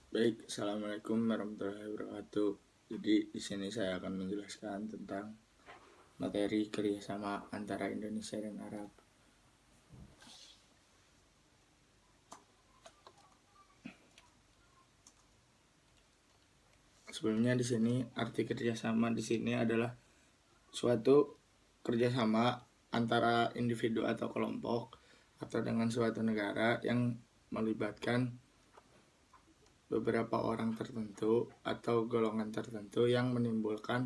Baik, assalamualaikum warahmatullahi wabarakatuh. Jadi di sini saya akan menjelaskan tentang materi kerjasama antara Indonesia dan Arab. Sebelumnya di sini arti kerjasama di sini adalah suatu kerjasama antara individu atau kelompok atau dengan suatu negara yang melibatkan beberapa orang tertentu atau golongan tertentu yang menimbulkan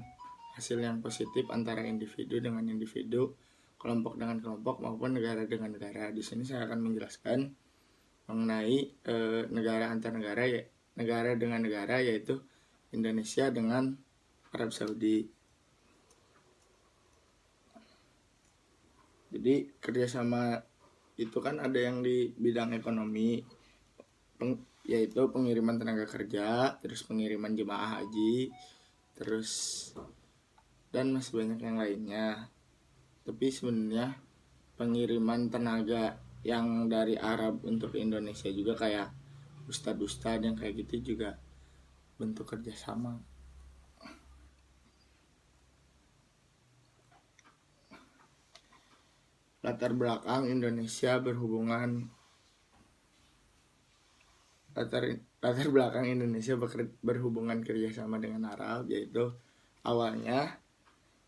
hasil yang positif antara individu dengan individu, kelompok dengan kelompok maupun negara dengan negara. Di sini saya akan menjelaskan mengenai negara antar negara, ya, negara dengan negara, yaitu Indonesia dengan Arab Saudi. Jadi kerjasama itu kan ada yang di bidang ekonomi, yaitu pengiriman tenaga kerja, terus pengiriman jemaah haji, terus dan masih banyak yang lainnya. Tapi sebenarnya pengiriman tenaga yang dari Arab untuk Indonesia juga kayak ustadz-ustadz yang kayak gitu juga bentuk kerjasama. Latar belakang Indonesia berhubungan latar belakang Indonesia berhubungan kerjasama dengan Arab, yaitu awalnya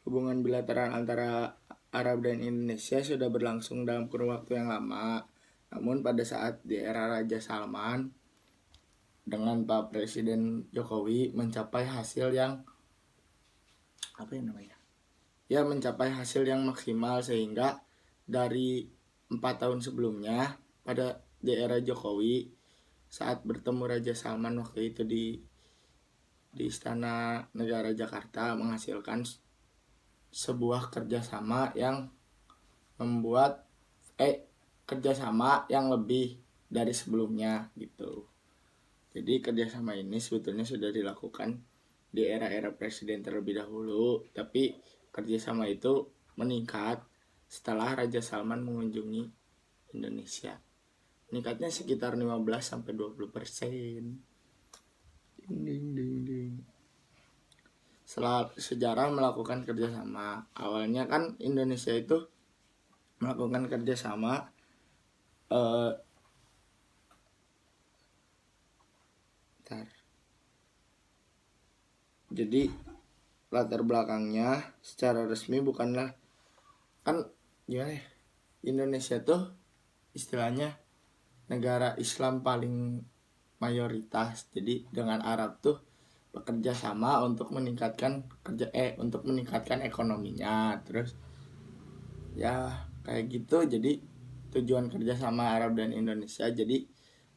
hubungan bilateral antara Arab dan Indonesia sudah berlangsung dalam kurun waktu yang lama. Namun pada saat di era Raja Salman dengan Pak Presiden Jokowi mencapai hasil yang mencapai hasil yang maksimal, sehingga dari 4 tahun sebelumnya pada di era Jokowi saat bertemu Raja Salman waktu itu di Istana Negara Jakarta menghasilkan sebuah kerjasama yang membuat kerjasama yang lebih dari sebelumnya gitu. Jadi kerjasama ini sebetulnya sudah dilakukan di era-era presiden terlebih dahulu, tapi kerjasama itu meningkat setelah Raja Salman mengunjungi Indonesia. Meningkatnya sekitar 15-20%. Sejarah melakukan kerjasama. Awalnya kan Indonesia itu melakukan kerjasama jadi latar belakangnya secara resmi bukanlah kan gimana ya, Indonesia tuh istilahnya negara Islam paling mayoritas. Jadi dengan Arab tuh bekerja sama untuk meningkatkan ekonominya. Terus ya kayak gitu. Jadi tujuan kerja sama Arab dan Indonesia, jadi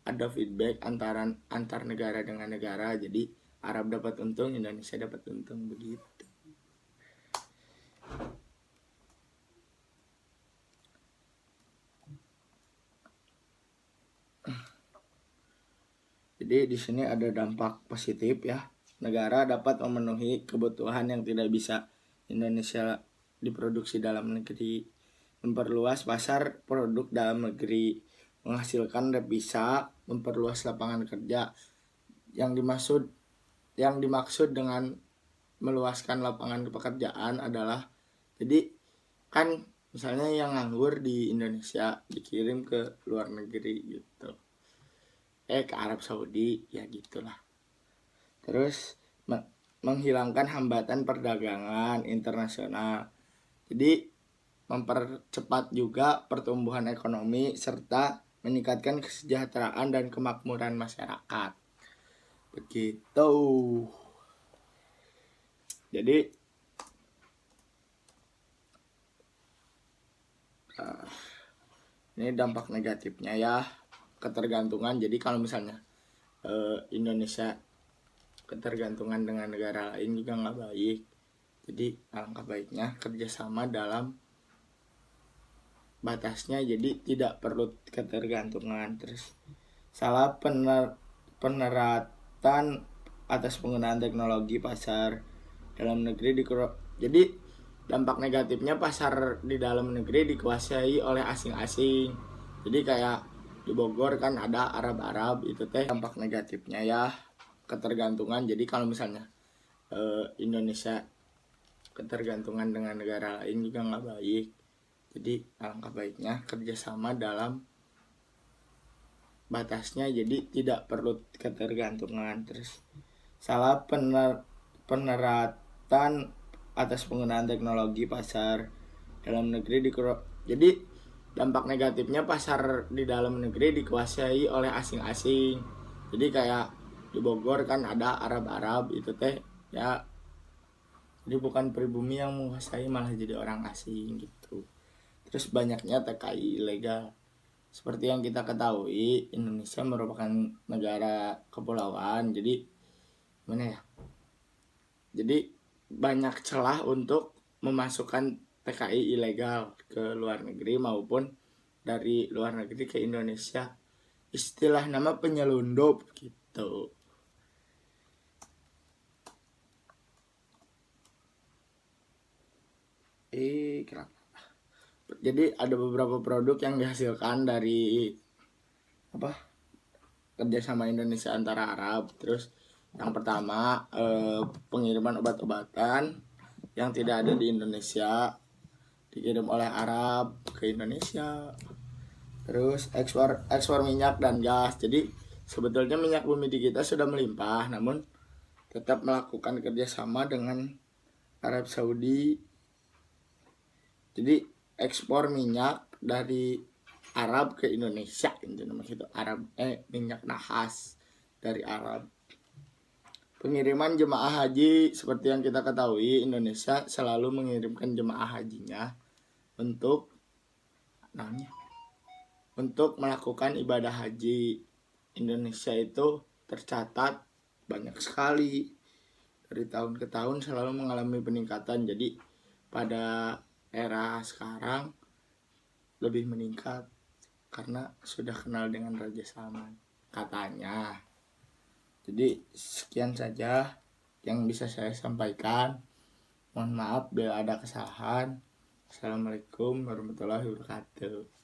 ada feedback antar negara dengan negara. Jadi Arab dapat untung, Indonesia dapat untung, begitu. Jadi di sini ada dampak positif ya. Negara dapat memenuhi kebutuhan yang tidak bisa Indonesia diproduksi dalam negeri, memperluas pasar produk dalam negeri, menghasilkan devisa, memperluas lapangan kerja. Yang dimaksud dengan meluaskan lapangan pekerjaan adalah, jadi kan misalnya yang nganggur di Indonesia dikirim ke luar negeri gitu. Ke Arab Saudi, ya gitulah. Terus menghilangkan hambatan perdagangan internasional. Jadi mempercepat juga pertumbuhan ekonomi serta meningkatkan kesejahteraan dan kemakmuran masyarakat. Begitu. Jadi ini dampak negatifnya ya, ketergantungan. Jadi kalau misalnya Indonesia ketergantungan dengan negara lain juga nggak baik. Jadi alangkah baiknya kerjasama dalam batasnya, jadi tidak perlu ketergantungan. Terus salah peneratan atas penggunaan teknologi pasar dalam negeri jadi dampak negatifnya pasar di dalam negeri dikuasai oleh asing-asing. Jadi kayak di Bogor kan ada Arab-Arab, itu teh dampak negatifnya ya. ketergantungan. Jadi kalau misalnya Indonesia ketergantungan dengan negara lain juga nggak baik. Jadi alangkah baiknya kerjasama dalam batasnya, jadi tidak perlu ketergantungan. Terus salah peneratan atas penggunaan teknologi pasar dalam negeri jadi dampak negatifnya pasar di dalam negeri dikuasai oleh asing-asing. Jadi kayak di Bogor kan ada Arab-Arab itu teh ya, jadi bukan pribumi yang menguasai, malah jadi orang asing gitu. Terus banyaknya TKI ilegal. Seperti yang kita ketahui, Indonesia merupakan negara kepulauan. Jadi mana ya? Jadi banyak celah untuk memasukkan TKI ilegal ke luar negeri maupun dari luar negeri ke Indonesia. Istilah nama penyelundup gitu. Kenapa? Jadi ada beberapa produk yang dihasilkan dari kerjasama Indonesia antara Arab. Terus yang pertama pengiriman obat-obatan yang tidak ada di Indonesia dikirim oleh Arab ke Indonesia. Terus ekspor minyak dan gas. Jadi sebetulnya minyak bumi di kita sudah melimpah, namun tetap melakukan kerjasama dengan Arab Saudi. Jadi ekspor minyak dari Arab ke Indonesia itu namanya itu minyak nahas dari Arab. Pengiriman jemaah haji, seperti yang kita ketahui, Indonesia selalu mengirimkan jemaah hajinya untuk melakukan ibadah haji. Indonesia itu tercatat banyak sekali dari tahun ke tahun selalu mengalami peningkatan. Jadi pada era sekarang lebih meningkat karena sudah kenal dengan Raja Salman katanya. Jadi sekian saja yang bisa saya sampaikan. Mohon maaf bila ada kesalahan. Assalamualaikum warahmatullahi wabarakatuh.